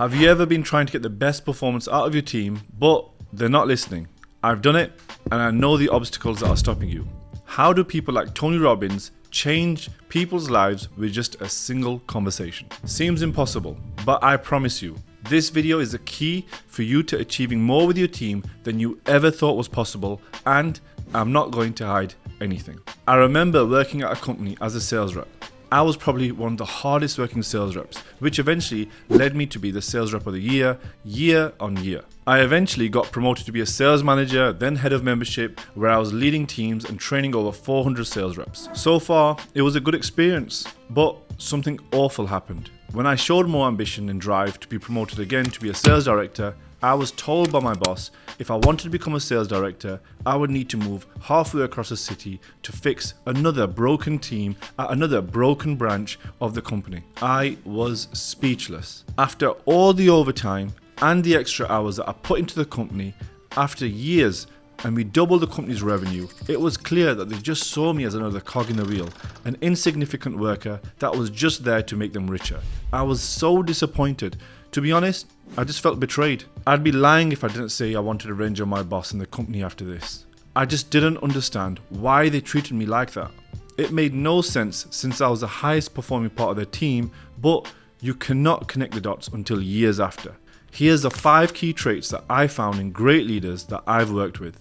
Have you ever been trying to get the best performance out of your team, but they're not listening? I've done it, and I know the obstacles that are stopping you. How do people like Tony Robbins change people's lives with just a single conversation? Seems impossible, but I promise you, this video is the key for you to achieving more with your team than you ever thought was possible, and I'm not going to hide anything. I remember working at a company as a sales rep. I was probably one of the hardest working sales reps, which eventually led me to be the sales rep of the year on year. I eventually got promoted to be a sales manager, then head of membership, where I was leading teams and training over 400 sales reps. So far, it was a good experience, but something awful happened. When I showed more ambition and drive to be promoted again to be a sales director, I was told by my boss if I wanted to become a sales director, I would need to move halfway across the city to fix another broken team at another broken branch of the company. I was speechless. After all the overtime and the extra hours that I put into the company, after years, and we doubled the company's revenue, it was clear that they just saw me as another cog in the wheel, an insignificant worker that was just there to make them richer. I was so disappointed. To be honest, I just felt betrayed. I'd be lying if I didn't say I wanted revenge on my boss and the company after this. I just didn't understand why they treated me like that. It made no sense since I was the highest performing part of their team, but you cannot connect the dots until years after. Here's the 5 key traits that I found in great leaders that I've worked with.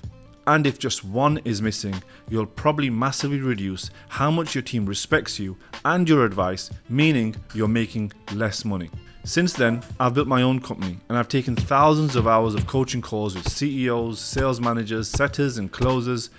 And if just one is missing, you'll probably massively reduce how much your team respects you and your advice, meaning you're making less money. Since then, I've built my own company and I've taken thousands of hours of coaching calls with CEOs, sales managers, setters and closers,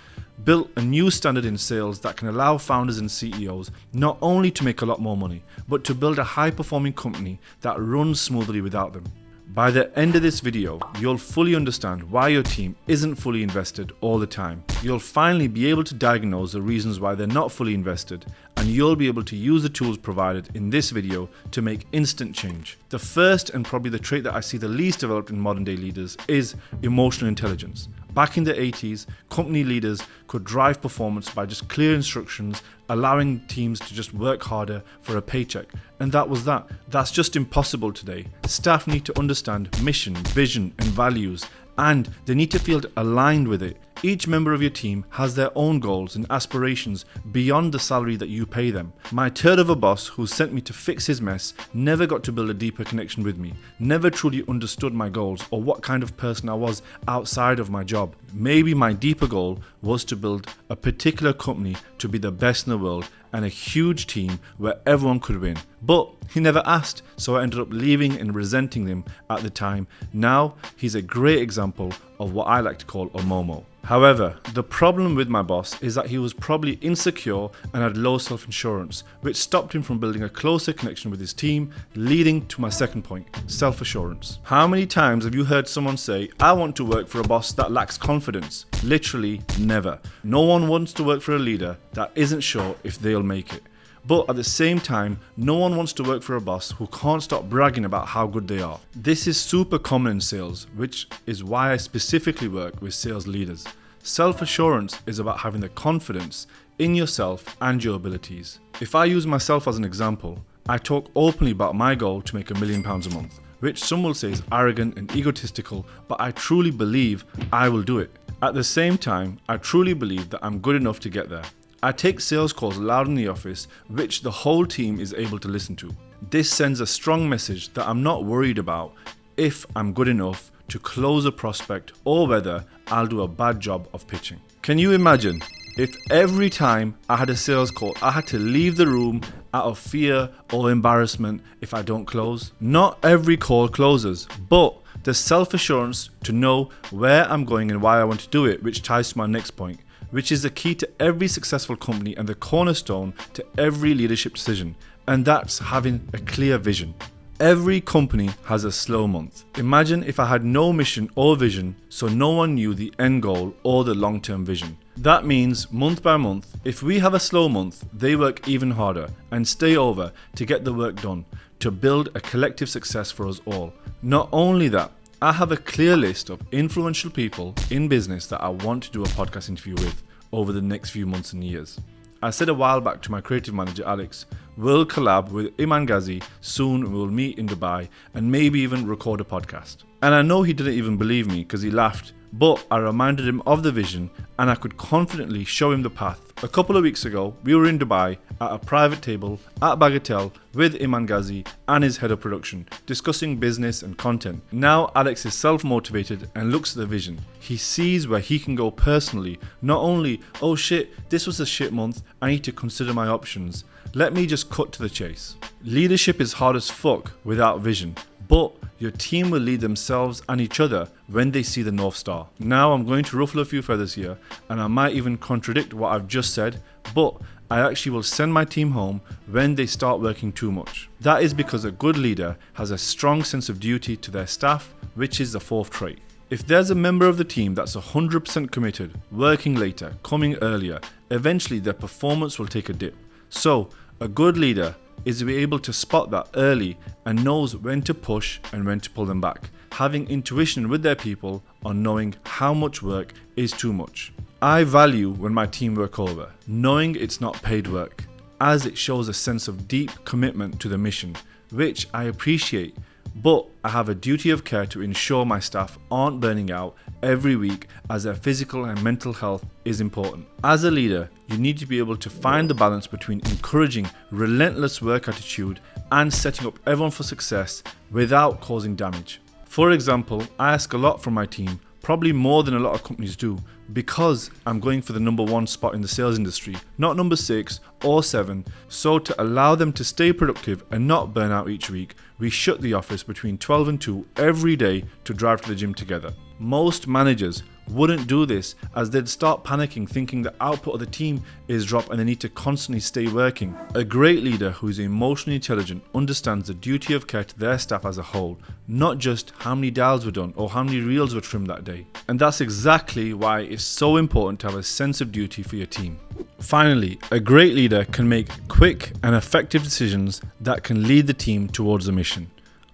built a new standard in sales that can allow founders and CEOs not only to make a lot more money, but to build a high-performing company that runs smoothly without them. By the end of this video, you'll fully understand why your team isn't fully invested all the time. You'll finally be able to diagnose the reasons why they're not fully invested, and you'll be able to use the tools provided in this video to make instant change. The first and probably the trait that I see the least developed in modern day leaders is emotional intelligence. Back in the 80s, company leaders could drive performance by just clear instructions, allowing teams to just work harder for a paycheck. And that was that. That's just impossible today. Staff need to understand mission, vision, and values, and they need to feel aligned with it. Each member of your team has their own goals and aspirations beyond the salary that you pay them. My turd of a boss who sent me to fix his mess never got to build a deeper connection with me, never truly understood my goals or what kind of person I was outside of my job. Maybe my deeper goal was to build a particular company to be the best in the world and a huge team where everyone could win. But he never asked, so I ended up leaving and resenting him at the time. Now he's a great example of what I like to call a Momo. However, the problem with my boss is that he was probably insecure and had low self-assurance, which stopped him from building a closer connection with his team, leading to my second point, self-assurance. How many times have you heard someone say, I want to work for a boss that lacks confidence? Literally never. No one wants to work for a leader that isn't sure if they'll make it. But at the same time, no one wants to work for a boss who can't stop bragging about how good they are. This is super common in sales, which is why I specifically work with sales leaders. Self-assurance is about having the confidence in yourself and your abilities. If I use myself as an example, I talk openly about my goal to make £1 million a month, which some will say is arrogant and egotistical, but I truly believe I will do it. At the same time, I truly believe that I'm good enough to get there. I take sales calls loud in the office, which the whole team is able to listen to. This sends a strong message that I'm not worried about if I'm good enough to close a prospect or whether I'll do a bad job of pitching. Can you imagine if every time I had a sales call, I had to leave the room out of fear or embarrassment if I don't close? Not every call closes, but the self-assurance to know where I'm going and why I want to do it, which ties to my next point, which is the key to every successful company and the cornerstone to every leadership decision, and that's having a clear vision. Every company has a slow month. Imagine if I had no mission or vision, so no one knew the end goal or the long-term vision. That means month by month, if we have a slow month, they work even harder and stay over to get the work done, to build a collective success for us all. Not only that, I have a clear list of influential people in business that I want to do a podcast interview with over the next few months and years. I said a while back to my creative manager Alex, will collab with Iman Ghazi. Soon we'll meet in Dubai and maybe even record a podcast. And I know he didn't even believe me because he laughed, but I reminded him of the vision and I could confidently show him the path. A couple of weeks ago, we were in Dubai at a private table at Bagatelle with Iman Ghazi and his head of production, discussing business and content. Now Alex is self-motivated and looks at the vision. He sees where he can go personally, not only, oh shit, this was a shit month, I need to consider my options. Let me just cut to the chase. Leadership is hard as fuck without vision, but your team will lead themselves and each other when they see the North Star. Now I'm going to ruffle a few feathers here and I might even contradict what I've just said, but I actually will send my team home when they start working too much. That is because a good leader has a strong sense of duty to their staff, which is the fourth trait. If there's a member of the team that's 100% committed, working later, coming earlier, eventually their performance will take a dip. So a good leader is to be able to spot that early and knows when to push and when to pull them back, having intuition with their people on knowing how much work is too much. I value when my team work over, knowing it's not paid work, as it shows a sense of deep commitment to the mission, which I appreciate, but I have a duty of care to ensure my staff aren't burning out every week, as their physical and mental health is important. As a leader, you need to be able to find the balance between encouraging relentless work attitude and setting up everyone for success without causing damage. For example, I ask a lot from my team, probably more than a lot of companies do, because I'm going for the number 1 spot in the sales industry, not number 6 or 7. So to allow them to stay productive and not burn out each week, we shut the office between 12 and 2 every day to drive to the gym together. Most managers wouldn't do this, as they'd start panicking thinking the output of the team is dropped and they need to constantly stay working. A great leader who is emotionally intelligent understands the duty of care to their staff as a whole, not just how many dials were done or how many reels were trimmed that day. And that's exactly why it's so important to have a sense of duty for your team. Finally, a great leader can make quick and effective decisions that can lead the team towards the mission.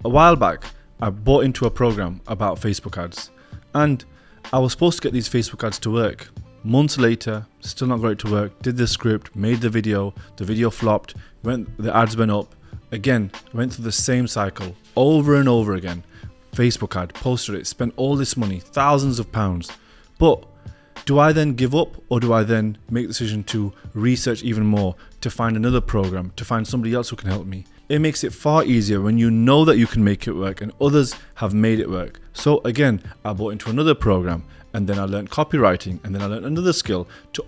A while back, I bought into a program about Facebook ads, and I was supposed to get these Facebook ads to work. Months later, still not got it to work, did the script, made the video flopped, the ads went up, again, went through the same cycle, over and over again. Facebook ad, posted it, spent all this money, thousands of pounds. But do I then give up, or do I then make the decision to research even more, to find another program, to find somebody else who can help me? It makes it far easier when you know that you can make it work and others have made it work. So again, I bought into another program, and then I learned copywriting, and then I learned another skill to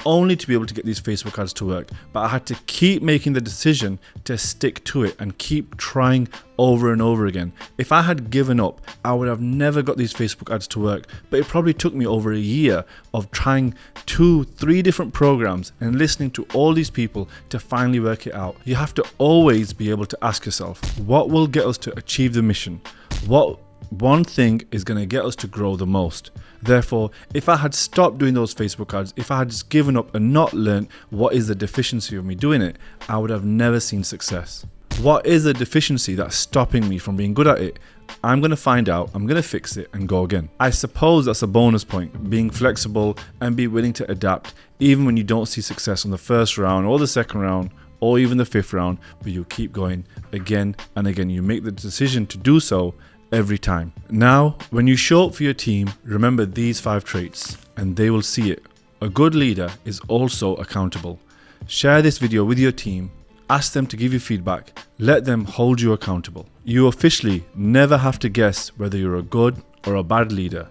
be able to get these Facebook ads to work. But I had to keep making the decision to stick to it and keep trying over and over again. If I had given up, I would have never got these Facebook ads to work. But it probably took me over a year of trying 2-3 different programs and listening to all these people to finally work it out. You have to always be able to ask yourself, what will get us to achieve the mission? What one thing is going to get us to grow the most? Therefore, if I had stopped doing those Facebook ads, if I had just given up and not learned what is the deficiency of me doing it, I would have never seen success. What is the deficiency that's stopping me from being good at it? I'm going to find out, I'm going to fix it and go again. I suppose that's a bonus point, being flexible and be willing to adapt, even when you don't see success on the first round or the second round or even the 5th round, but you keep going again and again. You make the decision to do so every time. Now, when you show up for your team, remember these 5 traits and they will see it. A good leader is also accountable. Share this video with your team, ask them to give you feedback, let them hold you accountable. You officially never have to guess whether you're a good or a bad leader.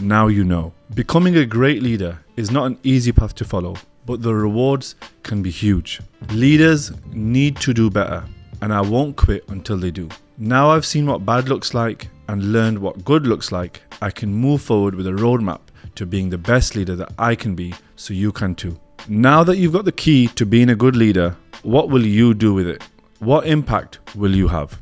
Now you know. Becoming a great leader is not an easy path to follow, but the rewards can be huge. Leaders need to do better, and I won't quit until they do. Now I've seen what bad looks like and learned what good looks like, I can move forward with a roadmap to being the best leader that I can be, so you can too. Now that you've got the key to being a good leader, what will you do with it? What impact will you have?